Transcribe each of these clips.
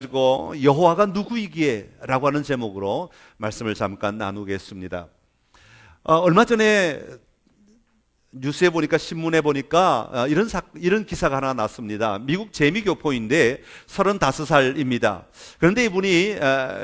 가지고 여호와가 누구이기에 라고 하는 제목으로 말씀을 잠깐 나누겠습니다. 얼마 전에 뉴스에 보니까 신문에 보니까 이런 기사가 하나 났습니다. 미국 재미교포인데 35살입니다. 그런데 이분이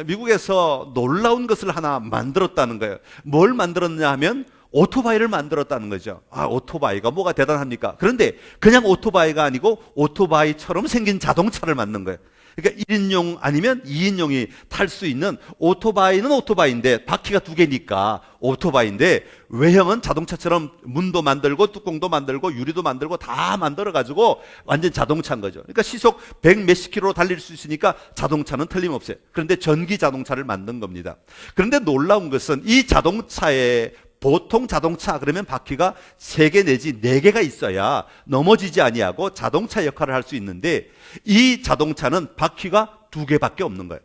미국에서 놀라운 것을 하나 만들었다는 거예요. 뭘 만들었냐 하면 오토바이를 만들었다는 거죠. 오토바이가 뭐가 대단합니까? 그런데 그냥 오토바이가 아니고 오토바이처럼 생긴 자동차를 만든 거예요. 그러니까 1인용 아니면 2인용이 탈 수 있는, 오토바이는 오토바이인데 바퀴가 2개니까 오토바이인데 외형은 자동차처럼 문도 만들고 뚜껑도 만들고 유리도 만들고 다 만들어가지고 완전 자동차인 거죠. 그러니까 시속 100 몇십 킬로로 달릴 수 있으니까 자동차는 틀림없어요. 그런데 전기 자동차를 만든 겁니다. 그런데 놀라운 것은 이 자동차에, 보통 자동차 그러면 바퀴가 3개 내지 4개가 있어야 넘어지지 아니하고 자동차 역할을 할 수 있는데, 이 자동차는 바퀴가 2개밖에 없는 거예요.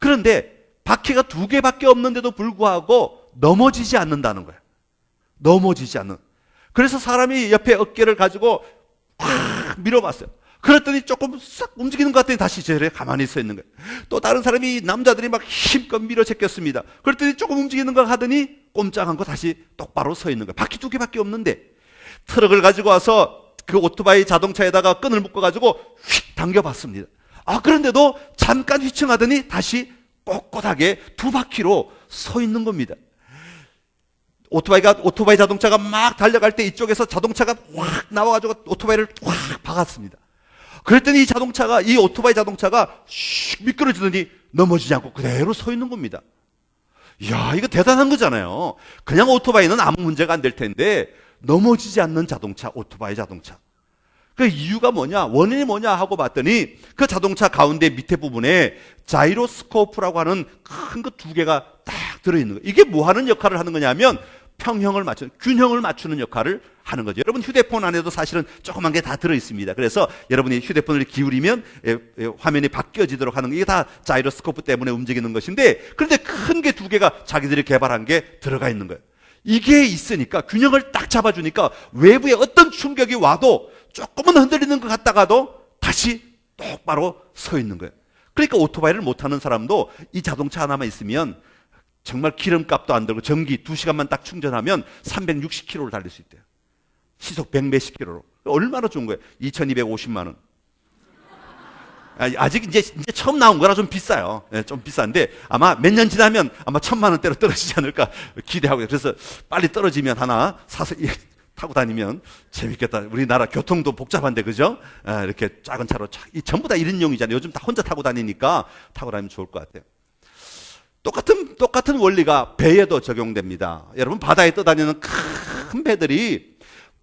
그런데 바퀴가 2개밖에 없는데도 불구하고 넘어지지 않는다는 거예요. 넘어지지 않는. 그래서 사람이 옆에 어깨를 가지고 확 밀어봤어요. 그랬더니 조금 싹 움직이는 것 같더니 다시 저래 가만히 서 있는 거예요. 또 다른 사람이, 남자들이 막 힘껏 밀어 제꼈습니다. 그랬더니 조금 움직이는 것 하더니 꼼짝 않고 다시 똑바로 서 있는 거예요. 바퀴 2개밖에 없는데, 트럭을 가지고 와서 그 오토바이 자동차에다가 끈을 묶어가지고 휙 당겨봤습니다. 그런데도 잠깐 휘청하더니 다시 꼿꼿하게 2바퀴로 서 있는 겁니다. 오토바이 자동차가 막 달려갈 때 이쪽에서 자동차가 확 나와가지고 오토바이를 확 박았습니다. 그랬더니 이 오토바이 자동차가 슉 미끄러지더니 넘어지지 않고 그대로 서 있는 겁니다. 이야, 이거 대단한 거잖아요. 그냥 오토바이는 아무 문제가 안 될 텐데 넘어지지 않는 자동차, 오토바이 자동차. 그 이유가 뭐냐, 원인이 뭐냐 하고 봤더니 그 자동차 가운데 밑에 부분에 자이로스코프라고 하는 큰 거 2개가 딱 들어있는 거예요. 이게 뭐 하는 역할을 하는 거냐면 균형을 맞추는 역할을 하는 거죠. 여러분 휴대폰 안에도 사실은 조그만 게 다 들어있습니다. 그래서 여러분이 휴대폰을 기울이면 화면이 바뀌어지도록 하는 게, 이게 다 자이로스코프 때문에 움직이는 것인데, 그런데 큰 게 2개가 자기들이 개발한 게 들어가 있는 거예요. 이게 있으니까 균형을 딱 잡아주니까 외부에 어떤 충격이 와도 조금은 흔들리는 것 같다가도 다시 똑바로 서 있는 거예요. 그러니까 오토바이를 못하는 사람도 이 자동차 하나만 있으면 정말 기름값도 안 들고 전기 2시간만 딱 충전하면 360km를 달릴 수 있대요. 시속 100 몇십 킬로로. 얼마나 좋은 거예요? 2250만 원. 아직 이제 처음 나온 거라 좀 비싸요. 좀 비싼데 아마 몇 년 지나면 아마 1000만 원대로 떨어지지 않을까 기대하고요. 그래서 빨리 떨어지면 하나 사서 타고 다니면 재밌겠다. 우리나라 교통도 복잡한데, 그죠? 이렇게 작은 차로 전부 다 1인용이잖아요. 요즘 다 혼자 타고 다니니까 타고 다니면 좋을 것 같아요. 똑같은 원리가 배에도 적용됩니다. 여러분, 바다에 떠다니는 큰 배들이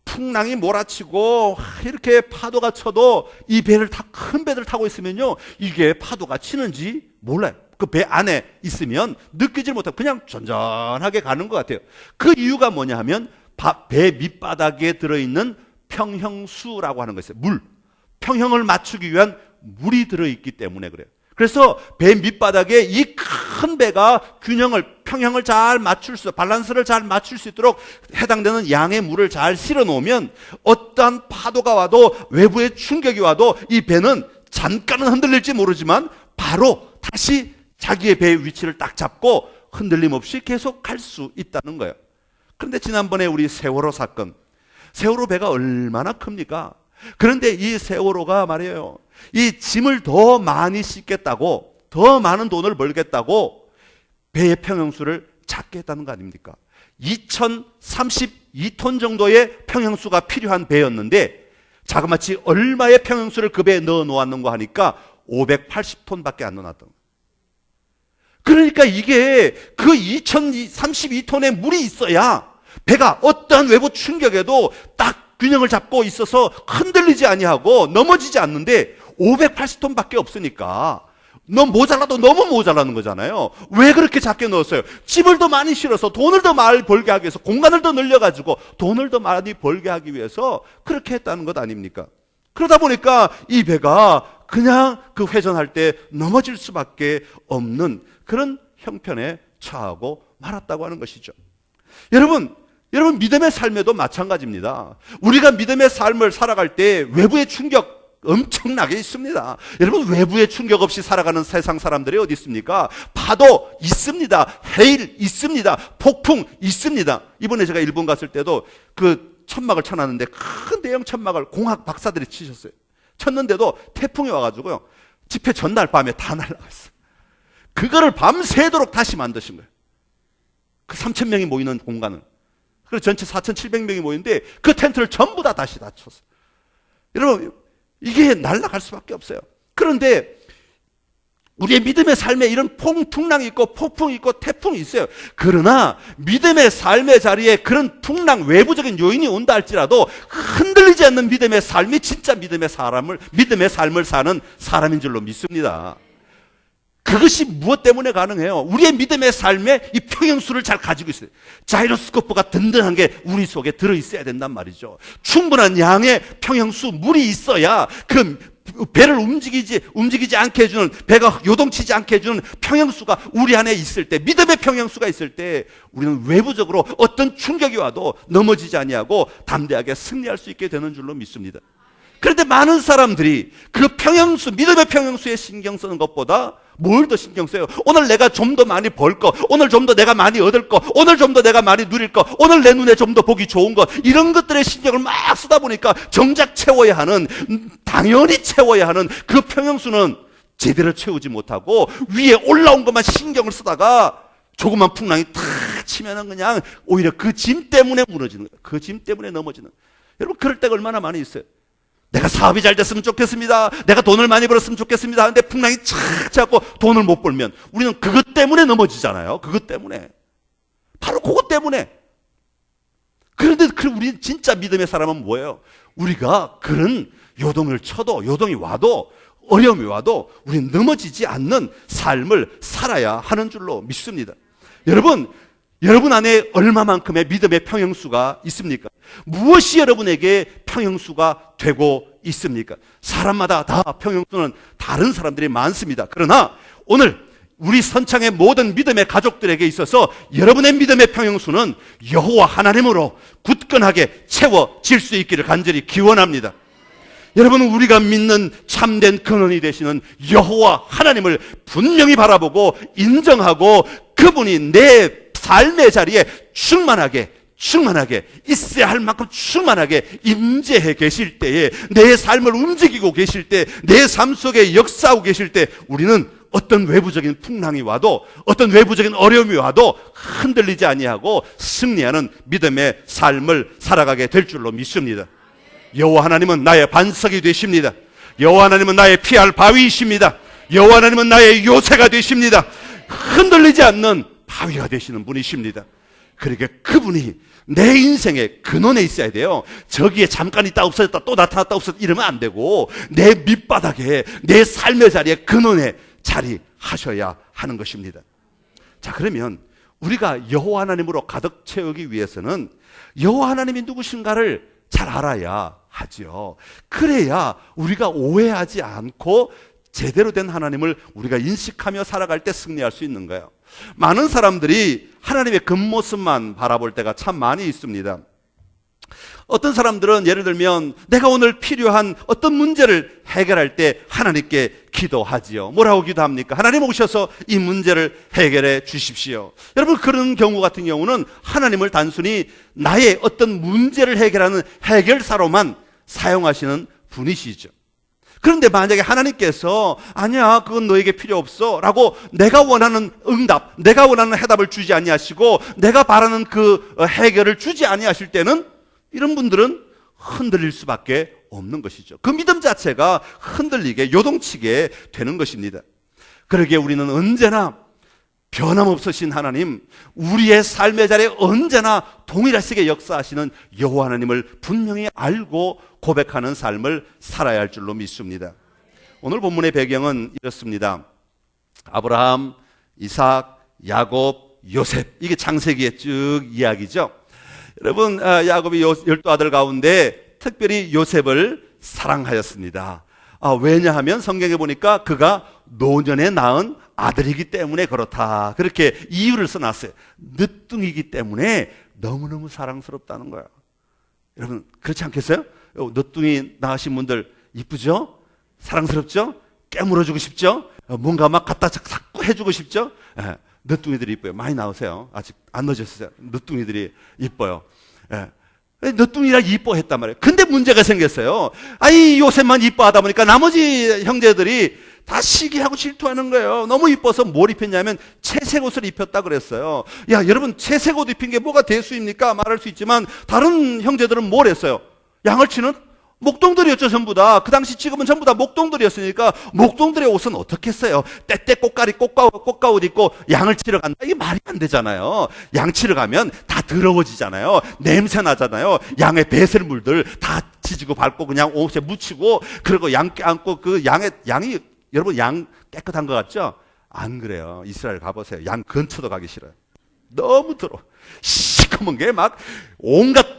풍랑이 몰아치고 이렇게 파도가 쳐도 이 큰 배를 타고 있으면요, 이게 파도가 치는지 몰라요. 그 배 안에 있으면 느끼질 못하고 그냥 전전하게 가는 것 같아요. 그 이유가 뭐냐 하면 배 밑바닥에 들어있는 평형수라고 하는 것이에요. 평형을 맞추기 위한 물이 들어있기 때문에 그래요. 그래서 배 밑바닥에 이 큰 배가 평형을 잘 밸런스를 잘 맞출 수 있도록 해당되는 양의 물을 잘 실어 놓으면 어떠한 파도가 와도, 외부의 충격이 와도 이 배는 잠깐은 흔들릴지 모르지만 바로 다시 자기의 배의 위치를 딱 잡고 흔들림 없이 계속 갈 수 있다는 거예요. 그런데 지난번에 우리 세월호 사건, 세월호 배가 얼마나 큽니까? 그런데 이 세월호가 말이에요, 이 짐을 더 많이 싣겠다고, 더 많은 돈을 벌겠다고 배의 평형수를 작게 했다는 거 아닙니까? 2032톤 정도의 평형수가 필요한 배였는데 자그마치 얼마의 평형수를 그 배에 넣어 놓았는가 하니까 580톤밖에 안 넣어놨던 거예요. 그러니까 이게 그 2032톤의 물이 있어야 배가 어떠한 외부 충격에도 딱 균형을 잡고 있어서 흔들리지 아니하고 넘어지지 않는데 580톤밖에 없으니까 너무 모자라는 거잖아요. 왜 그렇게 작게 넣었어요? 짐을 더 많이 실어서 돈을 더 많이 벌게 하기 위해서, 공간을 더 늘려가지고 돈을 더 많이 벌게 하기 위해서 그렇게 했다는 것 아닙니까? 그러다 보니까 이 배가 그냥 그 회전할 때 넘어질 수밖에 없는 그런 형편에 처하고 말았다고 하는 것이죠. 여러분 믿음의 삶에도 마찬가지입니다. 우리가 믿음의 삶을 살아갈 때 외부의 충격, 엄청나게 있습니다. 여러분, 외부의 충격 없이 살아가는 세상 사람들이 어디 있습니까? 파도 있습니다. 해일 있습니다. 폭풍 있습니다. 이번에 제가 일본 갔을 때도 그 천막을 쳐놨는데 큰 대형 천막을 공학 박사들이 치셨어요. 쳤는데도 태풍이 와가지고요, 집회 전날 밤에 다 날아갔어요. 그거를 밤새도록 다시 만드신 거예요. 그 3,000명이 모이는 공간을. 그래서 전체 4,700명이 모이는데 그 텐트를 전부 다 다시 쳤어요. 여러분, 이게 날아갈 수밖에 없어요. 그런데 우리의 믿음의 삶에 이런 풍랑이 있고 폭풍이 있고 태풍이 있어요. 그러나 믿음의 삶의 자리에 그런 풍랑, 외부적인 요인이 온다 할지라도 흔들리지 않는 믿음의 삶이 진짜 믿음의 삶을 사는 사람인 줄로 믿습니다. 그것이 무엇 때문에 가능해요? 우리의 믿음의 삶에 이 평형수를 잘 가지고 있어요. 자이로스코프가 든든한 게 우리 속에 들어있어야 된단 말이죠. 충분한 양의 평형수, 물이 있어야 그 배를 움직이지 않게 해주는, 배가 요동치지 않게 해주는 평형수가 우리 안에 있을 때, 믿음의 평형수가 있을 때 우리는 외부적으로 어떤 충격이 와도 넘어지지 아니하고 담대하게 승리할 수 있게 되는 줄로 믿습니다. 그런데 많은 사람들이 그 평형수, 믿음의 평형수에 신경 쓰는 것보다 뭘 더 신경 써요? 오늘 내가 좀 더 많이 벌 거, 오늘 좀 더 내가 많이 얻을 거, 오늘 좀 더 내가 많이 누릴 거, 오늘 내 눈에 좀 더 보기 좋은 것, 이런 것들에 신경을 막 쓰다 보니까 정작 채워야 하는, 당연히 채워야 하는 그 평형수는 제대로 채우지 못하고 위에 올라온 것만 신경을 쓰다가 조그만 풍랑이 탁 치면은 그냥 오히려 그 짐 때문에 무너지는 거예요. 그 짐 때문에 넘어지는 거예요. 여러분, 그럴 때가 얼마나 많이 있어요. 내가 사업이 잘 됐으면 좋겠습니다. 내가 돈을 많이 벌었으면 좋겠습니다. 근데 풍랑이 착 잡고 돈을 못 벌면 우리는 그것 때문에 넘어지잖아요. 그것 때문에. 바로 그것 때문에. 그런데 우리 진짜 믿음의 사람은 뭐예요? 우리가 그런 요동을 쳐도, 요동이 와도, 어려움이 와도 우리는 넘어지지 않는 삶을 살아야 하는 줄로 믿습니다. 여러분 안에 얼마만큼의 믿음의 평형수가 있습니까? 무엇이 여러분에게 평형수가 되고 있습니까? 사람마다 다 평형수는 다른 사람들이 많습니다. 그러나 오늘 우리 선창의 모든 믿음의 가족들에게 있어서 여러분의 믿음의 평형수는 여호와 하나님으로 굳건하게 채워질 수 있기를 간절히 기원합니다. 여러분은 우리가 믿는 참된 근원이 되시는 여호와 하나님을 분명히 바라보고 인정하고 그분이 내 삶의 자리에 충만하게 있어야 할 만큼 충만하게 임재해 계실 때에, 내 삶을 움직이고 계실 때, 내 삶 속에 역사하고 계실 때 우리는 어떤 외부적인 풍랑이 와도, 어떤 외부적인 어려움이 와도 흔들리지 아니하고 승리하는 믿음의 삶을 살아가게 될 줄로 믿습니다. 여호와 하나님은 나의 반석이 되십니다. 여호와 하나님은 나의 피할 바위이십니다. 여호와 하나님은 나의 요새가 되십니다. 흔들리지 않는 바위가 되시는 분이십니다. 그러니까 그분이 내 인생의 근원에 있어야 돼요. 저기에 잠깐 있다 없어졌다 또 나타났다 없어졌다 이러면 안 되고 내 밑바닥에, 내 삶의 자리에, 근원에 자리하셔야 하는 것입니다. 자, 그러면 우리가 여호와 하나님으로 가득 채우기 위해서는 여호와 하나님이 누구신가를 잘 알아야 하죠. 그래야 우리가 오해하지 않고 제대로 된 하나님을 우리가 인식하며 살아갈 때 승리할 수 있는 거예요. 많은 사람들이 하나님의 겉모습만 바라볼 때가 참 많이 있습니다. 어떤 사람들은 예를 들면 내가 오늘 필요한 어떤 문제를 해결할 때 하나님께 기도하지요. 뭐라고 기도합니까? 하나님 오셔서 이 문제를 해결해 주십시오. 여러분, 그런 경우 같은 경우는 하나님을 단순히 나의 어떤 문제를 해결하는 해결사로만 사용하시는 분이시죠. 그런데 만약에 하나님께서 아니야, 그건 너에게 필요 없어 라고 내가 원하는 응답, 내가 원하는 해답을 주지 아니하시고 내가 바라는 그 해결을 주지 아니하실 때는 이런 분들은 흔들릴 수밖에 없는 것이죠. 그 믿음 자체가 흔들리게, 요동치게 되는 것입니다. 그러기에 우리는 언제나 변함없으신 하나님, 우리의 삶의 자리에 언제나 동일하시게 역사하시는 여호와 하나님을 분명히 알고 고백하는 삶을 살아야 할 줄로 믿습니다. 오늘 본문의 배경은 이렇습니다. 아브라함, 이삭, 야곱, 요셉, 이게 창세기의 쭉 이야기죠. 여러분, 야곱이 12아들 가운데 특별히 요셉을 사랑하였습니다. 왜냐하면 성경에 보니까 그가 노년에 낳은 아들이기 때문에 그렇다, 그렇게 이유를 써놨어요. 늦둥이기 때문에 너무너무 사랑스럽다는 거예요. 여러분, 그렇지 않겠어요? 늦둥이 낳으신 분들 이쁘죠? 사랑스럽죠? 깨물어주고 싶죠? 뭔가 막 갖다 자꾸 해주고 싶죠? 예, 늦둥이들이 이뻐요. 많이 나오세요. 아직 안 늦었어요. 늦둥이들이 이뻐요. 예. 늦둥이라 이뻐했단 말이에요. 근데 문제가 생겼어요. 아이 요셉만 이뻐하다 보니까 나머지 형제들이 다 시기하고 질투하는 거예요. 너무 이뻐서 뭘 입혔냐면 채색 옷을 입혔다 그랬어요. 야, 여러분, 채색 옷 입힌 게 뭐가 대수입니까? 말할 수 있지만 다른 형제들은 뭘 했어요? 양을 치는 목동들이었죠. 전부 다. 그 당시 지금은 전부 다 목동들이었으니까 목동들의 옷은 어떻게 했어요? 때때 꽃가리 꽃가옷 입고 양을 치러 간다. 이게 말이 안 되잖아요. 양 치러 가면 다 더러워지잖아요. 냄새 나잖아요. 양의 배설물들 다 지지고 밟고 그냥 옷에 묻히고, 그리고 양 껴안고, 그 양이 여러분, 양 깨끗한 것 같죠? 안 그래요. 이스라엘 가보세요. 양 근처도 가기 싫어요. 너무 더러워. 시커먼 게 막 온갖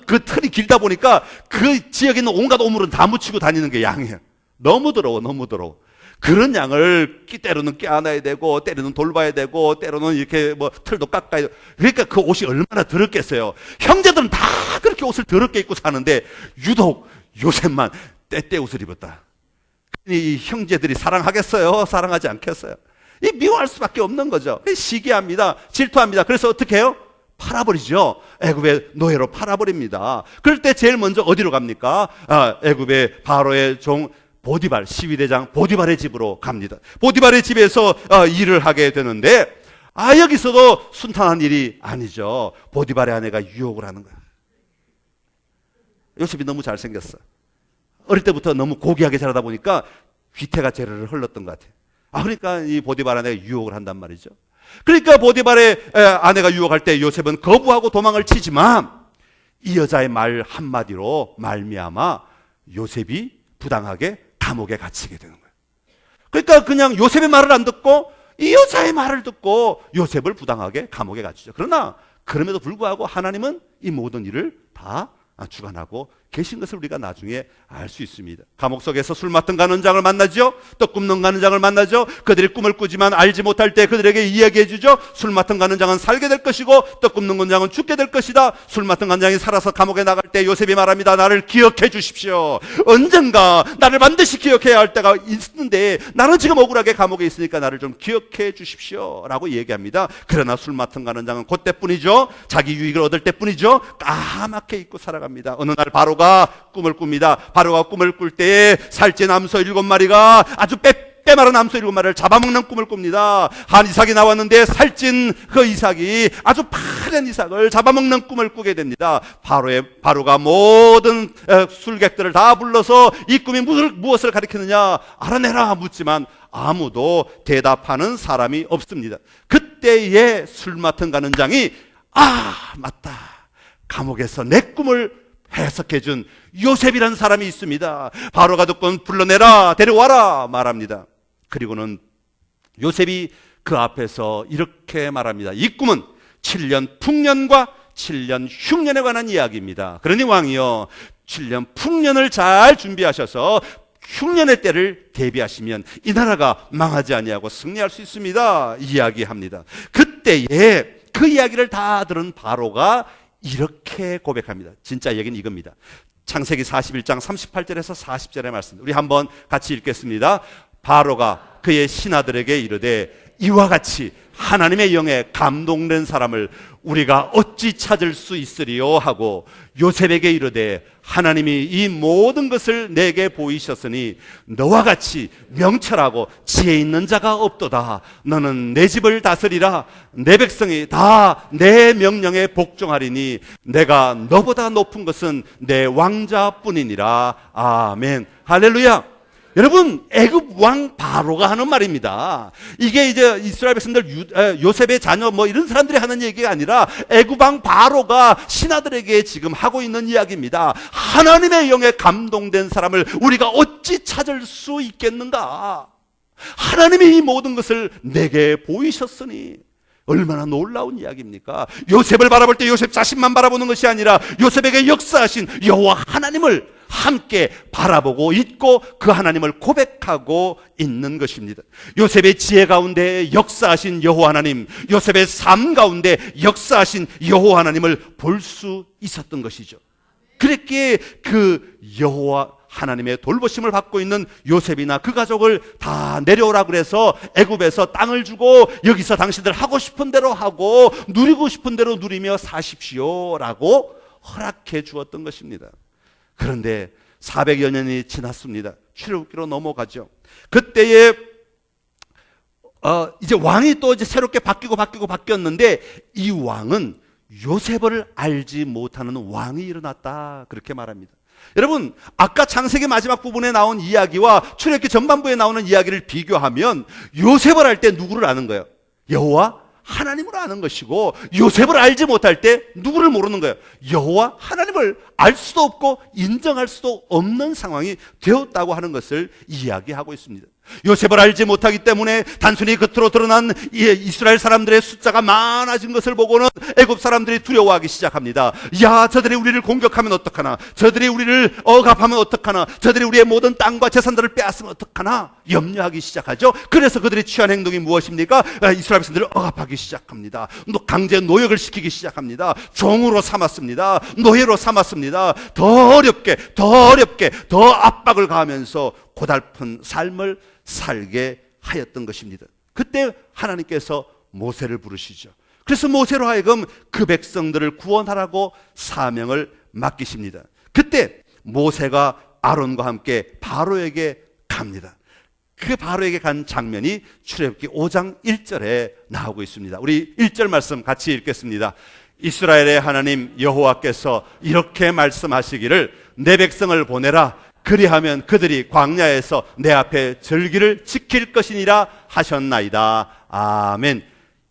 그 털이 길다 보니까 그 지역에 있는 온갖 오물은 다 묻히고 다니는 게 양이에요. 너무 더러워. 그런 양을 때로는 껴안아야 되고, 때로는 돌봐야 되고, 때로는 이렇게 뭐 털도 깎아야 되고. 그러니까 그 옷이 얼마나 더럽겠어요. 형제들은 다 그렇게 옷을 더럽게 입고 사는데 유독 요셉만 때때 옷을 입었다. 이 형제들이 사랑하겠어요? 사랑하지 않겠어요? 이 미워할 수밖에 없는 거죠. 시기합니다. 질투합니다. 그래서 어떻게 해요? 팔아버리죠. 애굽의 노예로 팔아버립니다. 그럴 때 제일 먼저 어디로 갑니까? 애굽의 바로의 종 보디발, 시위대장 보디발의 집으로 갑니다. 보디발의 집에서 일을 하게 되는데, 여기서도 순탄한 일이 아니죠. 보디발의 아내가 유혹을 하는 거야. 요셉이 너무 잘생겼어. 어릴 때부터 너무 고귀하게 자라다 보니까 귀태가 재르르 흘렀던 것 같아요. 그러니까 이 보디발 아내가 유혹을 한단 말이죠. 그러니까 보디발의 아내가 유혹할 때 요셉은 거부하고 도망을 치지만, 이 여자의 말 한마디로 말미암아 요셉이 부당하게 감옥에 갇히게 되는 거예요. 그러니까 그냥 요셉의 말을 안 듣고 이 여자의 말을 듣고 요셉을 부당하게 감옥에 갇히죠. 그러나 그럼에도 불구하고 하나님은 이 모든 일을 다 주관하고 계신 것을 우리가 나중에 알 수 있습니다. 감옥 속에서 술 맡은 간원장을 만나죠. 떡 굽는 간원장을 만나죠. 그들이 꿈을 꾸지만 알지 못할 때 그들에게 이야기해 주죠. 술 맡은 간원장은 살게 될 것이고 떡 굽는 간원장은 죽게 될 것이다. 술 맡은 간원장이 살아서 감옥에 나갈 때 요셉이 말합니다. 나를 기억해 주십시오. 언젠가 나를 반드시 기억해야 할 때가 있는데 나는 지금 억울하게 감옥에 있으니까 나를 좀 기억해 주십시오 라고 얘기합니다. 그러나 술 맡은 간원장은 그때뿐이죠. 자기 유익을 얻을 때뿐이죠. 까맣게 잊고 살아갑니다. 어느 날 바로가 꿈을 꿉니다. 바로가 꿈을 꿀 때에 살찐 암소 7마리가 아주 빼마른 암소 7마리를 잡아먹는 꿈을 꿉니다. 한 이삭이 나왔는데 살찐 그 이삭이 아주 파란 이삭을 잡아먹는 꿈을 꾸게 됩니다. 바로가 모든 술객들을 다 불러서 이 꿈이 무엇을 가리키느냐 알아내라 묻지만 아무도 대답하는 사람이 없습니다. 그때에 술 맡은 간원장이 맞다. 감옥에서 내 꿈을 해석해준 요셉이라는 사람이 있습니다. 바로가 듣고 불러내라, 데려와라 말합니다. 그리고는 요셉이 그 앞에서 이렇게 말합니다. 이 꿈은 7년 풍년과 7년 흉년에 관한 이야기입니다. 그러니 왕이여 7년 풍년을 잘 준비하셔서 흉년의 때를 대비하시면 이 나라가 망하지 아니하고 승리할 수 있습니다. 이야기합니다. 그때에 그 이야기를 다 들은 바로가 이렇게 고백합니다. 진짜 얘기는 이겁니다. 창세기 41장 38절에서 40절의 말씀 우리 한번 같이 읽겠습니다. 바로가 그의 신하들에게 이르되 이와 같이 하나님의 영에 감동된 사람을 우리가 어찌 찾을 수 있으리요 하고 요셉에게 이르되 하나님이 이 모든 것을 내게 보이셨으니 너와 같이 명철하고 지혜 있는 자가 없도다. 너는 내 집을 다스리라. 내 백성이 다 내 명령에 복종하리니 내가 너보다 높은 것은 내 왕자뿐이니라. 아멘. 할렐루야. 여러분, 애굽 왕 바로가 하는 말입니다. 이게 이제 이스라엘 백성들 요셉의 자녀 뭐 이런 사람들이 하는 얘기가 아니라 애굽 왕 바로가 신하들에게 지금 하고 있는 이야기입니다. 하나님의 영에 감동된 사람을 우리가 어찌 찾을 수 있겠는가? 하나님이 이 모든 것을 내게 보이셨으니 얼마나 놀라운 이야기입니까? 요셉을 바라볼 때 요셉 자신만 바라보는 것이 아니라 요셉에게 역사하신 여호와 하나님을 함께 바라보고 있고 그 하나님을 고백하고 있는 것입니다. 요셉의 지혜 가운데 역사하신 여호와 하나님, 요셉의 삶 가운데 역사하신 여호와 하나님을 볼 수 있었던 것이죠. 그랬기에 그 여호와 하나님의 돌보심을 받고 있는 요셉이나 그 가족을 다 내려오라 그래서 애굽에서 땅을 주고 여기서 당신들 하고 싶은 대로 하고 누리고 싶은 대로 누리며 사십시오라고 허락해 주었던 것입니다. 그런데 400여 년이 지났습니다. 출애굽기로 넘어가죠. 그때에 이제 왕이 또 이제 새롭게 바뀌었는데 이 왕은 요셉을 알지 못하는 왕이 일어났다, 그렇게 말합니다. 여러분, 아까 창세기 마지막 부분에 나온 이야기와 출애굽기 전반부에 나오는 이야기를 비교하면 요셉을 알 때 누구를 아는 거예요? 여호와 하나님을 아는 것이고, 요셉을 알지 못할 때 누구를 모르는 거예요? 여호와 하나님을 알 수도 없고 인정할 수도 없는 상황이 되었다고 하는 것을 이야기하고 있습니다. 요셉을 알지 못하기 때문에 단순히 겉으로 드러난 이스라엘 사람들의 숫자가 많아진 것을 보고는 애굽 사람들이 두려워하기 시작합니다. 야, 저들이 우리를 공격하면 어떡하나, 저들이 우리를 억압하면 어떡하나, 저들이 우리의 모든 땅과 재산들을 빼앗으면 어떡하나 염려하기 시작하죠. 그래서 그들이 취한 행동이 무엇입니까? 이스라엘 백성들을 억압하기 시작합니다. 강제 노역을 시키기 시작합니다. 종으로 삼았습니다. 노예로 삼았습니다. 더 어렵게 더 압박을 가하면서 고달픈 삶을 살게 하였던 것입니다. 그때 하나님께서 모세를 부르시죠. 그래서 모세로 하여금 그 백성들을 구원하라고 사명을 맡기십니다. 그때 모세가 아론과 함께 바로에게 갑니다. 그 바로에게 간 장면이 출애굽기 5장 1절에 나오고 있습니다. 우리 1절 말씀 같이 읽겠습니다. 이스라엘의 하나님 여호와께서 이렇게 말씀하시기를 내 백성을 보내라. 그리하면 그들이 광야에서 내 앞에 절기를 지킬 것이니라 하셨나이다. 아멘.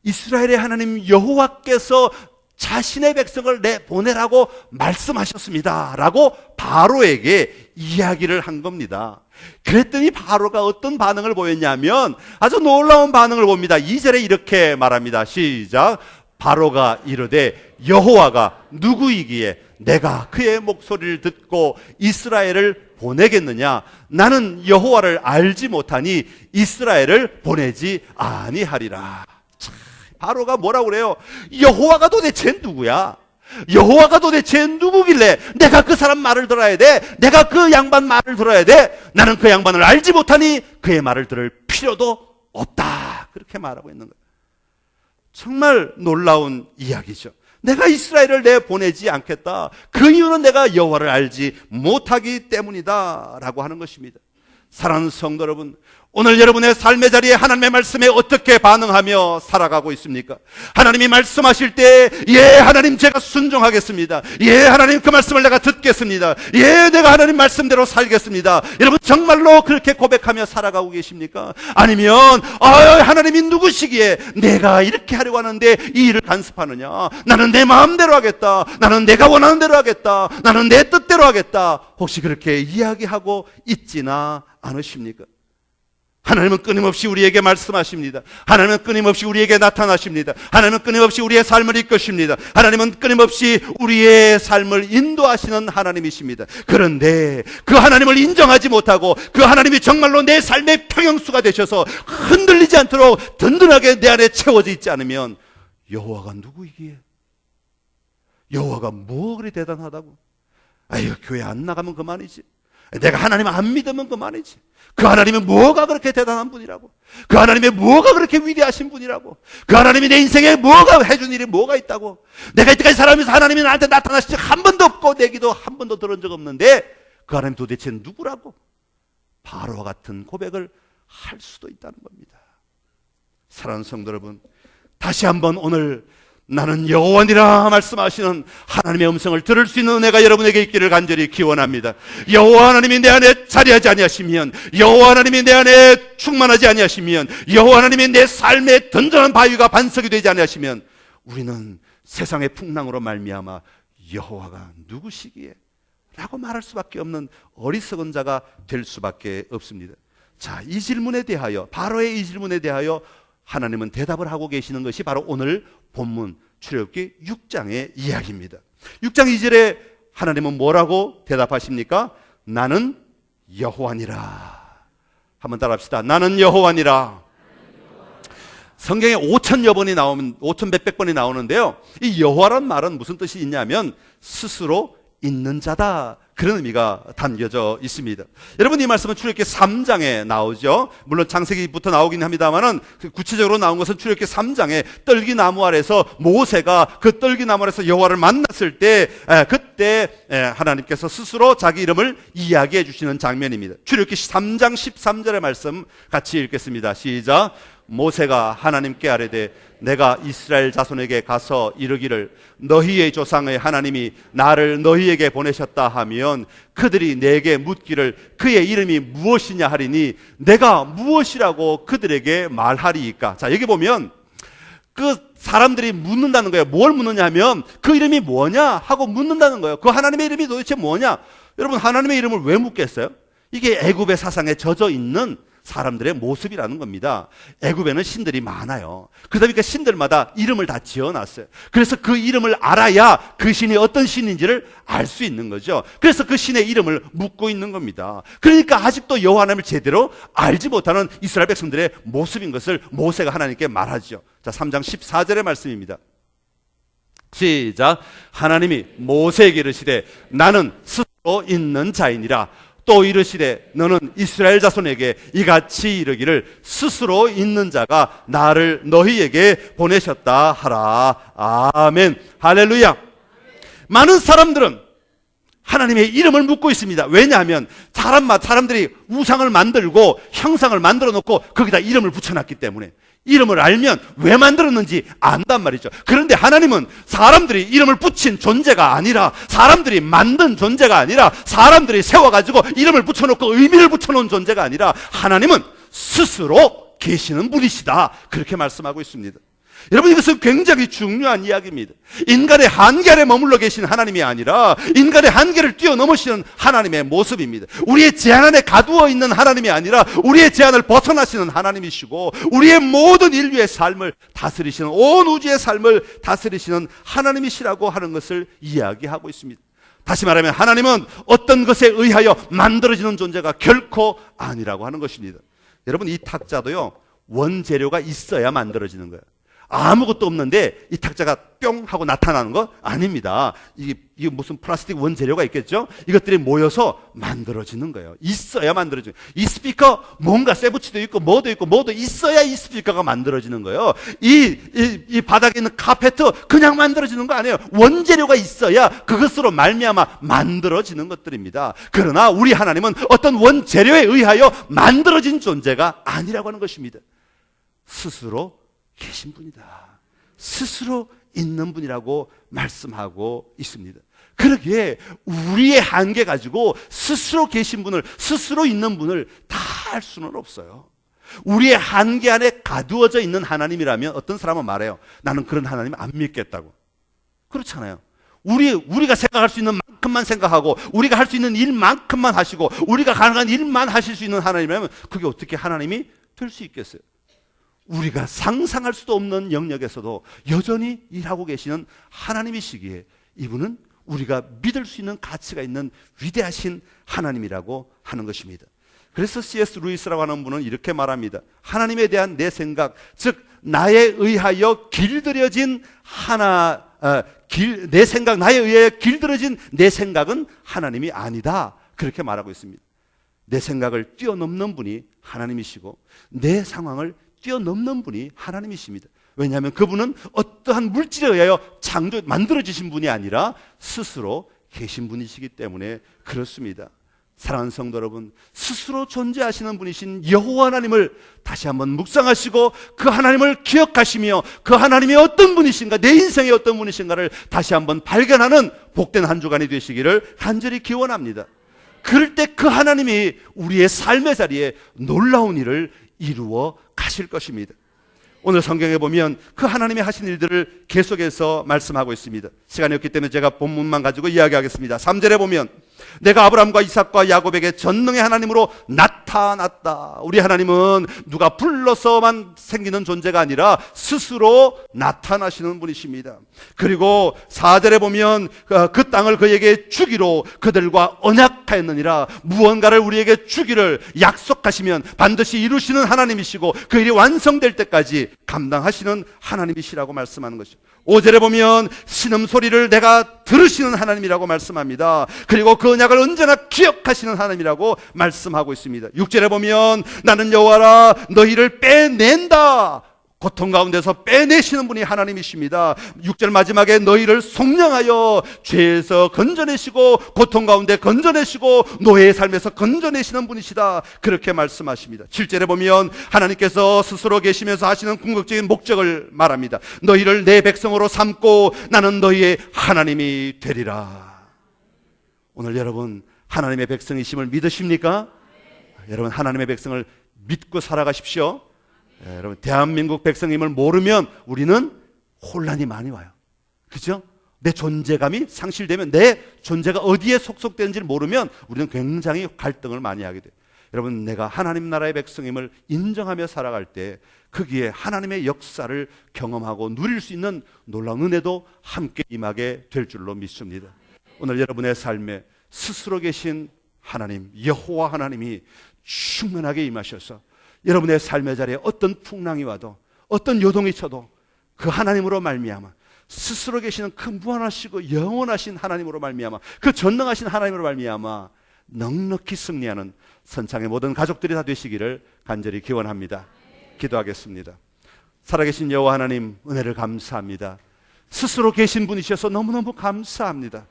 이스라엘의 하나님 여호와께서 자신의 백성을 내보내라고 말씀하셨습니다 라고 바로에게 이야기를 한 겁니다. 그랬더니 바로가 어떤 반응을 보였냐면 아주 놀라운 반응을 봅니다. 2절에 이렇게 말합니다. 시작. 바로가 이르되 여호와가 누구이기에 내가 그의 목소리를 듣고 이스라엘을 보내겠느냐? 나는 여호와를 알지 못하니 이스라엘을 보내지 아니하리라. 참, 바로가 뭐라고 그래요? 여호와가 도대체 누구야? 여호와가 도대체 누구길래 내가 그 사람 말을 들어야 돼? 내가 그 양반 말을 들어야 돼? 나는 그 양반을 알지 못하니 그의 말을 들을 필요도 없다. 그렇게 말하고 있는 거예요. 정말 놀라운 이야기죠. 내가 이스라엘을 내보내지 않겠다. 그 이유는 내가 여호와를 알지 못하기 때문이다 라고 하는 것입니다. 사랑하는 성도 여러분, 오늘 여러분의 삶의 자리에 하나님의 말씀에 어떻게 반응하며 살아가고 있습니까? 하나님이 말씀하실 때 예 하나님 제가 순종하겠습니다. 예 하나님 그 말씀을 내가 듣겠습니다. 예 내가 하나님 말씀대로 살겠습니다. 여러분 정말로 그렇게 고백하며 살아가고 계십니까? 아니면 하나님이 누구시기에 내가 이렇게 하려고 하는데 이 일을 간섭하느냐? 나는 내 마음대로 하겠다. 나는 내가 원하는 대로 하겠다. 나는 내 뜻대로 하겠다. 혹시 그렇게 이야기하고 있지나 않으십니까? 하나님은 끊임없이 우리에게 말씀하십니다. 하나님은 끊임없이 우리에게 나타나십니다. 하나님은 끊임없이 우리의 삶을 이끄십니다. 하나님은 끊임없이 우리의 삶을 인도하시는 하나님이십니다. 그런데 그 하나님을 인정하지 못하고 그 하나님이 정말로 내 삶의 평형수가 되셔서 흔들리지 않도록 든든하게 내 안에 채워져 있지 않으면 여호와가 누구이기에? 여호와가 뭐 그리 대단하다고? 아유 교회 안 나가면 그만이지. 내가 하나님 안 믿으면 그만이지. 그 하나님이 뭐가 그렇게 대단한 분이라고? 그 하나님이 뭐가 그렇게 위대하신 분이라고? 그 하나님이 내 인생에 뭐가 해준 일이 뭐가 있다고? 내가 이때까지 살아가면서 하나님이 나한테 나타나신 적 한 번도 없고 내 기도 한 번도 들은 적 없는데 그 하나님 도대체 누구라고? 바로와 같은 고백을 할 수도 있다는 겁니다. 사랑하는 성도 여러분, 다시 한번 오늘 나는 여호와니라 말씀하시는 하나님의 음성을 들을 수 있는 은혜가 여러분에게 있기를 간절히 기원합니다. 여호와 하나님이 내 안에 자리하지 아니하시면, 여호와 하나님이 내 안에 충만하지 아니하시면, 여호와 하나님이 내 삶의 든든한 바위가 반석이 되지 아니하시면 우리는 세상의 풍랑으로 말미암아 여호와가 누구시기에? 라고 말할 수밖에 없는 어리석은 자가 될 수밖에 없습니다. 자, 이 질문에 대하여, 바로의 이 질문에 대하여 하나님은 대답을 하고 계시는 것이 바로 오늘 본문 출애굽기 6장의 이야기입니다. 6장 2절에 하나님은 뭐라고 대답하십니까? 나는 여호와니라. 한번 따라합시다. 나는 여호와니라. 성경에 5,000여 번이 나오면 5,000 몇백 번이 나오는데요. 이 여호와란 말은 무슨 뜻이 있냐면 스스로 있는 자다 그런 의미가 담겨져 있습니다. 여러분, 이 말씀은 출애굽기 3장에 나오죠. 물론 창세기부터 나오긴 합니다만은 구체적으로 나온 것은 출애굽기 3장에 떨기나무 아래서 모세가 그 떨기나무 아래서 여호와를 만났을 때 그때 하나님께서 스스로 자기 이름을 이야기해 주시는 장면입니다. 출애굽기 3장 13절의 말씀 같이 읽겠습니다. 시작. 모세가 하나님께 아뢰되 내가 이스라엘 자손에게 가서 이르기를 너희의 조상의 하나님이 나를 너희에게 보내셨다 하면 그들이 내게 묻기를 그의 이름이 무엇이냐 하리니 내가 무엇이라고 그들에게 말하리이까. 자, 여기 보면 그 사람들이 묻는다는 거예요. 뭘 묻느냐 하면 그 이름이 뭐냐 하고 묻는다는 거예요. 그 하나님의 이름이 도대체 뭐냐. 여러분, 하나님의 이름을 왜 묻겠어요? 이게 애굽의 사상에 젖어 있는 사람들의 모습이라는 겁니다. 애굽에는 신들이 많아요. 그러다 보니까 신들마다 이름을 다 지어놨어요. 그래서 그 이름을 알아야 그 신이 어떤 신인지를 알 수 있는 거죠. 그래서 그 신의 이름을 묻고 있는 겁니다. 그러니까 아직도 여호와 하나님을 제대로 알지 못하는 이스라엘 백성들의 모습인 것을 모세가 하나님께 말하죠. 자, 3장 14절의 말씀입니다. 시작. 하나님이 모세에게 이르시되 나는 스스로 있는 자이니라. 또 이르시되 너는 이스라엘 자손에게 이같이 이르기를 스스로 있는 자가 나를 너희에게 보내셨다 하라. 아멘. 할렐루야. 많은 사람들은 하나님의 이름을 묻고 있습니다. 왜냐하면 사람들이 우상을 만들고 형상을 만들어 놓고 거기다 이름을 붙여놨기 때문에 이름을 알면 왜 만들었는지 안단 말이죠. 그런데 하나님은 사람들이 이름을 붙인 존재가 아니라, 사람들이 만든 존재가 아니라, 사람들이 세워가지고 이름을 붙여놓고 의미를 붙여놓은 존재가 아니라 하나님은 스스로 계시는 분이시다. 그렇게 말씀하고 있습니다. 여러분, 이것은 굉장히 중요한 이야기입니다. 인간의 한계 아래 머물러 계신 하나님이 아니라 인간의 한계를 뛰어넘으시는 하나님의 모습입니다. 우리의 제한 안에 가두어 있는 하나님이 아니라 우리의 제한을 벗어나시는 하나님이시고 우리의 모든 인류의 삶을 다스리시는, 온 우주의 삶을 다스리시는 하나님이시라고 하는 것을 이야기하고 있습니다. 다시 말하면 하나님은 어떤 것에 의하여 만들어지는 존재가 결코 아니라고 하는 것입니다. 여러분, 이 탁자도요, 원재료가 있어야 만들어지는 거예요. 아무것도 없는데 이 탁자가 뿅 하고 나타나는 거 아닙니다. 이게 무슨 플라스틱 원재료가 있겠죠? 이것들이 모여서 만들어지는 거예요. 있어야 만들어지는 거예요. 이 스피커 뭔가 쇠붙이도 있고 뭐도 있어야 이 스피커가 만들어지는 거예요. 이 바닥에 있는 카페트 그냥 만들어지는 거 아니에요. 원재료가 있어야 그것으로 말미암아 만들어지는 것들입니다. 그러나 우리 하나님은 어떤 원재료에 의하여 만들어진 존재가 아니라고 하는 것입니다. 스스로 계신 분이다. 스스로 있는 분이라고 말씀하고 있습니다. 그러기에 우리의 한계 가지고 스스로 계신 분을, 스스로 있는 분을 다 알 수는 없어요. 우리의 한계 안에 가두어져 있는 하나님이라면 어떤 사람은 말해요. 나는 그런 하나님 안 믿겠다고. 그렇잖아요. 우리가 생각할 수 있는 만큼만 생각하고 우리가 할 수 있는 일만큼만 하시고 우리가 가능한 일만 하실 수 있는 하나님이라면 그게 어떻게 하나님이 될 수 있겠어요? 우리가 상상할 수도 없는 영역에서도 여전히 일하고 계시는 하나님이시기에 이분은 우리가 믿을 수 있는 가치가 있는 위대하신 하나님이라고 하는 것입니다. 그래서 C.S. 루이스라고 하는 분은 이렇게 말합니다. 하나님에 대한 내 생각, 즉 나에 의하여 길들여진 내 생각, 나에 의하여 길들여진 내 생각은 하나님이 아니다. 그렇게 말하고 있습니다. 내 생각을 뛰어넘는 분이 하나님이시고 내 상황을 뛰어넘는 분이 하나님이십니다. 왜냐하면 그분은 어떠한 물질에 의하여 만들어지신 분이 아니라 스스로 계신 분이시기 때문에 그렇습니다. 사랑하는 성도 여러분, 스스로 존재하시는 분이신 여호와 하나님을 다시 한번 묵상하시고 그 하나님을 기억하시며 그 하나님이 어떤 분이신가, 내 인생의 어떤 분이신가를 다시 한번 발견하는 복된 한 주간이 되시기를 간절히 기원합니다. 그럴 때 그 하나님이 우리의 삶의 자리에 놀라운 일을 이루어 가실 것입니다. 오늘 성경에 보면 그 하나님이 하신 일들을 계속해서 말씀하고 있습니다. 시간이 없기 때문에 제가 본문만 가지고 이야기하겠습니다. 3절에 보면 내가 아브라함과 이삭과 야곱에게 전능의 하나님으로 나타났다. 우리 하나님은 누가 불러서만 생기는 존재가 아니라 스스로 나타나시는 분이십니다. 그리고 4절에 보면 그 땅을 그에게 주기로 그들과 언약하였느니라. 무언가를 우리에게 주기를 약속하시면 반드시 이루시는 하나님이시고 그 일이 완성될 때까지 감당하시는 하나님이시라고 말씀하는 것이죠. 5절에 보면 신음소리를 내가 들으시는 하나님이라고 말씀합니다. 그리고 그 언약을 언제나 기억하시는 하나님이라고 말씀하고 있습니다. 6절에 보면 나는 여호와라 너희를 빼낸다. 고통 가운데서 빼내시는 분이 하나님이십니다. 6절 마지막에 너희를 속량하여 죄에서 건져내시고 고통 가운데 건져내시고 노예의 삶에서 건져내시는 분이시다. 그렇게 말씀하십니다. 7절에 보면 하나님께서 스스로 계시면서 하시는 궁극적인 목적을 말합니다. 너희를 내 백성으로 삼고 나는 너희의 하나님이 되리라. 오늘 여러분 하나님의 백성이심을 믿으십니까? 여러분 하나님의 백성을 믿고 살아가십시오. 여러분 대한민국 백성임을 모르면 우리는 혼란이 많이 와요. 그죠? 내 존재감이 상실되면 내 존재가 어디에 속속되는지를 모르면 우리는 굉장히 갈등을 많이 하게 돼요. 여러분 내가 하나님 나라의 백성임을 인정하며 살아갈 때 거기에 하나님의 역사를 경험하고 누릴 수 있는 놀라운 은혜도 함께 임하게 될 줄로 믿습니다. 오늘 여러분의 삶에 스스로 계신 하나님 여호와 하나님이 충만하게 임하셔서 여러분의 삶의 자리에 어떤 풍랑이 와도 어떤 요동이 쳐도 그 하나님으로 말미암아 스스로 계시는 그 무한하시고 영원하신 하나님으로 말미암아 그 전능하신 하나님으로 말미암아 넉넉히 승리하는 선창의 모든 가족들이 다 되시기를 간절히 기원합니다. 기도하겠습니다. 살아계신 여호와 하나님 은혜를 감사합니다. 스스로 계신 분이셔서 너무너무 감사합니다.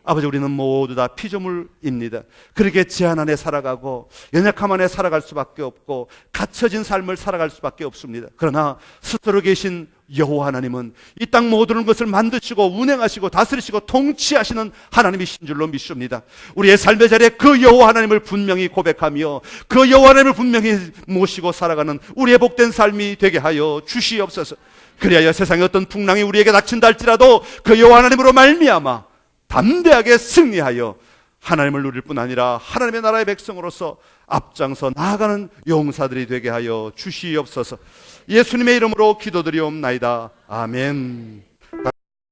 아버지 우리는 모두 다 피조물입니다. 그렇게 제한 안에 살아가고 연약함 안에 살아갈 수밖에 없고 갇혀진 삶을 살아갈 수밖에 없습니다. 그러나 스스로 계신 여호와 하나님은 이 땅 모든 것을 만드시고 운행하시고 다스리시고 통치하시는 하나님이신 줄로 믿습니다. 우리의 삶의 자리에 그 여호와 하나님을 분명히 고백하며 그 여호와 하나님을 분명히 모시고 살아가는 우리의 복된 삶이 되게 하여 주시옵소서. 그리하여 세상의 어떤 풍랑이 우리에게 닥친다 할지라도 그 여호와 하나님으로 말미암아 담대하게 승리하여 하나님을 누릴 뿐 아니라 하나님의 나라의 백성으로서 앞장서 나아가는 용사들이 되게 하여 주시옵소서. 예수님의 이름으로 기도드리옵나이다. 아멘.